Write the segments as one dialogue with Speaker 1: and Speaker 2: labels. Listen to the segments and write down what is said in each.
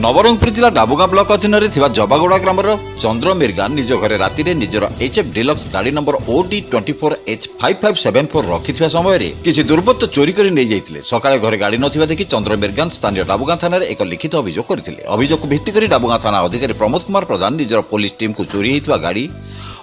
Speaker 1: नवरंगपुर जिला डाबुगां ब्लॉक अधीन जबागुड़ा ग्रामर चंद्र मिर्गा निज घरे राति निजर एचएफ डिलक्स गाड़ी नंबर OD24H5574 रखि समय किसी दुर्बृत्त चोरी कर नहीं जाइए। सकाळे घरे गाड़ी नथिबा देखि चंद्र मिर्गा स्थानीय डाबुगां थाना एक लिखित अभियोग करथिले। अभियोग को भित्ति करी डाबुगां थाना अधिकारी प्रमोद कुमार प्रधान निजर पुलिस टीम को चोरी होइतबा गाड़ी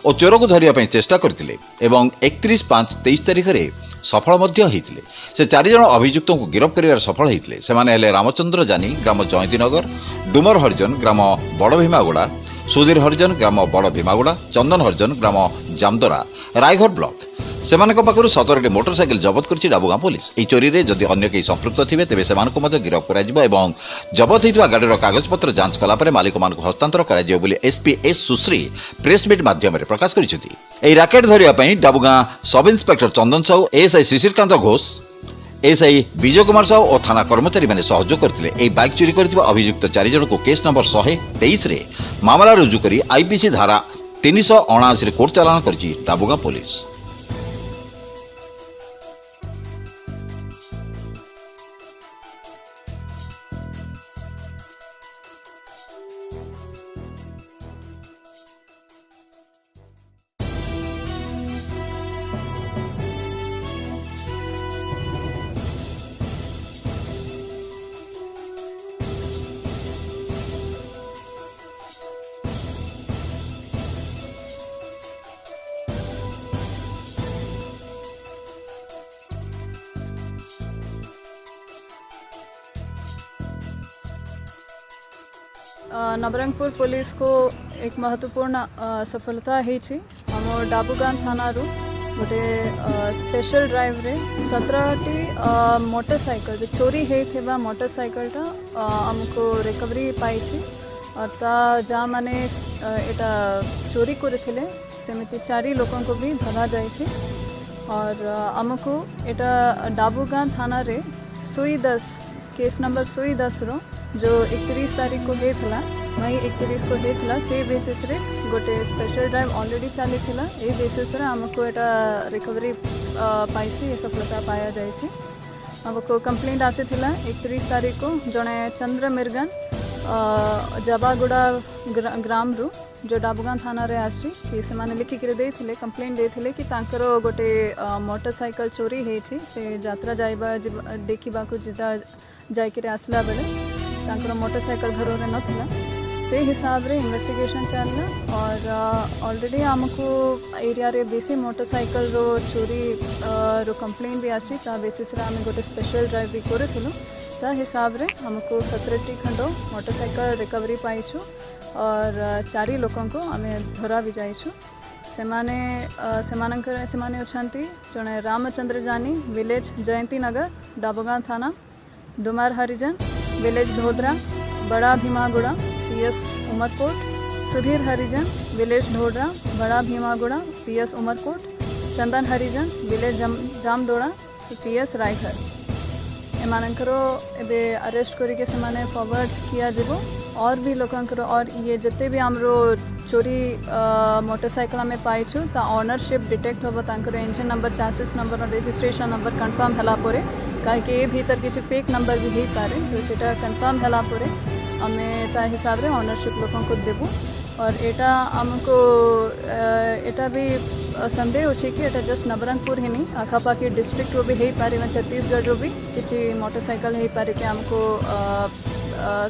Speaker 1: और चोर को धरिया चेष्टा करथिले एवं 31/5/23 तारिख में सफल होइतिले। से 4 जन अभियुक्तों को गिरफ्त कर सफल होइतिले। सेमाने हेले रामचंद्र जानी ग्राम जयंतीनगर, डुमर हरिजन ग्राम बड़ भीमागुड़ा, सुधीर हरिजन ग्राम बड़ भीमागुड़ा, चंदन हरिजन ग्राम जामदरा रायघर ब्लॉक। सेमानक पाखरु 17टी मोटरसाइकेल जबत करछि डाबुगां पुलिस। एही चोरी रे जदि अन्य केही संपृक्त थिबे तेबे सेमानकु मध्ये गिरफ्त कराजिबो एवं जबत होइतबा गाडीर कागजपत्र जांच कला परे मालिक मानकु हस्तांतर कराजिबो बोली एसपी एस सुश्री प्रेस मीट माध्यम रे प्रकाश करिसेंति। एही राकेट धरिया पई डाबुगां सब इन्स्पेक्टर चंदन साहू, एएसआई शिशिरकांत घोष, एएसआई विजय कुमार साहू और थाना कर्मचारी माने सहयोग करथिले। एही बाइक चोरी करथिबा अभियुक्त 4 जन को केस नंबर 123 रे मामला रुजु करी आईपीसी धारा 379 रे कोर्ट चालान करछि डाबुगां पुलिस।
Speaker 2: नवरंगपुर पुलिस को एक महत्वपूर्ण सफलता है हम डाबुगां थाना गोटे स्पेशल ड्राइव रे 17टी मोटरसाइकिल चोरी होता मोटरसाइकिलटा आमको रिकवरी पाई और ता जहाँ मैंने एटा चोरी करथिले सेमिति 4 लोगों को भी धरा जाए और आमको एटा डाबुगां थाना रे 110 केस नंबर 110 रो जो 31 तारीख को होता मई 31 को होता से बेसिस रे गोटे स्पेशल ड्राइव ऑलरेडी चली थिला। ए बेसिस रे हमको एटा रिकवरी पाई सफलता पाया जाए। हमको कंप्लेंट आसी थिला 31 तारीख को जड़े चंद्र मिर्गन जबागुड़ा ग्राम रू जो डाबुगां थाना रे आसी कि से माने लिखिक देथिले कंप्लेंट देथिले कि तांकर गोटे मोटरसाइकिल चोरी होइछि। से यात्रा जाइबा देखिबा को जिदा जाइके आसला बेले तांकर मोटरसाइकिल घर में नथिला। से हिसाब रे इन्वेस्टिगेशन चलना और ऑलरेडी आमको एरिया रे बेसी मोटरसाइकिल रो चोरी रो कंप्लेंट भी आसी ता बेसिस रे आमे गोटे स्पेशल ड्राइव भी करथिलु। ता हिसाब रे हमको 17टी खंड मोटरसाइकिल रिकवरी पाइछु और 4 लोगों को आमे धरा भी जाइछु। सेमाने अछंती जने रामचंद्र जानी विलेज जयंतीनगर डाबुगां थाना, डुमर हरिजन विलेज ढोडरा बड़ा भीमागुड़ा पीएस उमरकोट, सुधीर हरिजन विलेज ढोडरा बड़ा भीमागुड़ा पीएस उमरकोट, चंदन हरिजन विलेज जामदोड़ा पीएस रायघर। एमानकर एबे अरेस्ट करके से फॉरवर्ड किया जीवो और भी लोकंकर और ये जिते भी हमरो चोरी मोटरसाइकिल में पाइछु ता ऑनरशिप डिटेक्ट होबो तांकर इंजन नंबर, चासिस नंबर और रजिस्ट्रेशन नंबर कंफर्म हला परे कहीं भीतर किसी फेक नंबर भी हो पारे तो सेटा कंफर्म हला परे आमे ता हिसाब रे ऑनरशिप लोगों को देबू। और एटा हमको एटा भी संदेह अच्छे कि एटा जस्ट नवरंगपुर ही नहीं आखापाखी डिस्ट्रिक्ट रो भी हो पारे छत्तीसगढ़ रो भी किसी मोटरसाइकिल हो पारे कि हमको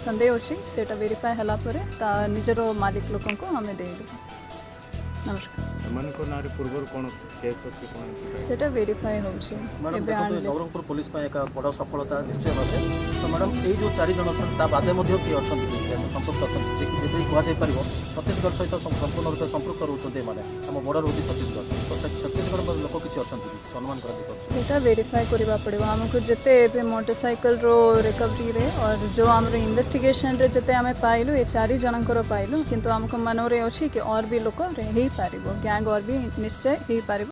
Speaker 2: संदेह अच्छे सेटा वेरीफाई हला परे ता निजरो मालिक लोगों को हमें दे देबू। नमस्कार। सेटा वेरीफाई होउछि
Speaker 3: नवरंगपुर पुलिस एक बड़ सफलता निश्चय भाव। तो मैडम ये जो 4 जन अच्छा बादे किए संपृक्त अच्छा छत्तीसगढ़ सहित संपूर्ण रूप संपृक्त रोचे मैंने आम बॉर्डर होती छत्तीसगढ़ तो छत्तीसगढ़ लोक किसी अच्छा सम्मान
Speaker 2: कर वेरीफाई करवा पड़ो आमको जिते मोटरसाइकिल रो रिकवरी रे और जो आम इन्वेस्टिगेशन रे जिते आम पाइलु ये 4 जनकर पाइलु किंतु आमको मनोरे अच्छी कि और भी लोक हो पार गैंग और भी निश्चय हो पार।